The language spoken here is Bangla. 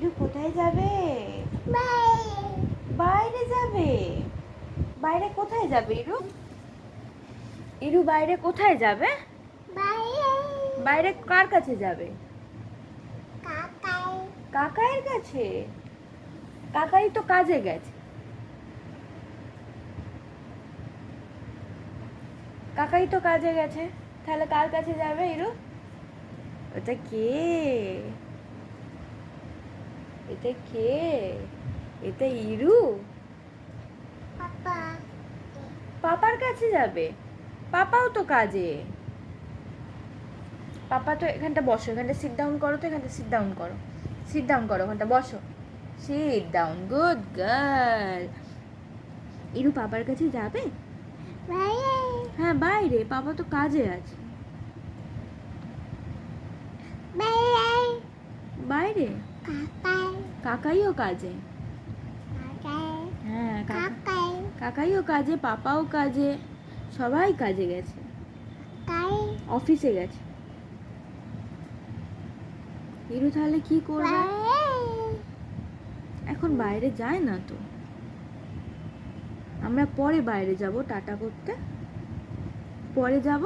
ইরু কোথায় যাবে? বাইরে যাবে। বাইরে কোথায় যাবে ইরু? ইরু বাইরে কোথায় যাবে? বাইরে কার কাছে যাবে? কাকাইয়ের কাছে। কাকাই তো কাজে গেছে। কাকাই তো কাজে গেছে, তাহলে কার কাছে যাবে ইরু? ওটা কে? এটা কে? এটা ইরু? পাপার কাছে যাবে। পাপাও তো কাজে। পাপা তো এখানটা বসো, এখানটা সিট ডাউন করো, তো এখানটা সিট ডাউন করো, সিট ডাউন করো, ওখানটা বসো, সিট ডাউন, গুড গার্ল। ইরু পাপার কাছে যাবে? হ্যাঁ বাইরে, পাপা তো কাজে আছে। বাইরে কাকাইও কাজে। হ্যাঁ কাকাইও কাজে, পাপাও কাজে, সবাই কাজে গেছে, অফিসে গেছে। ইরু তাহলে কি করবে? এখন বাইরে যায় না তো, আমরা পরে বাইরে যাব টাটা করতে, পরে যাব।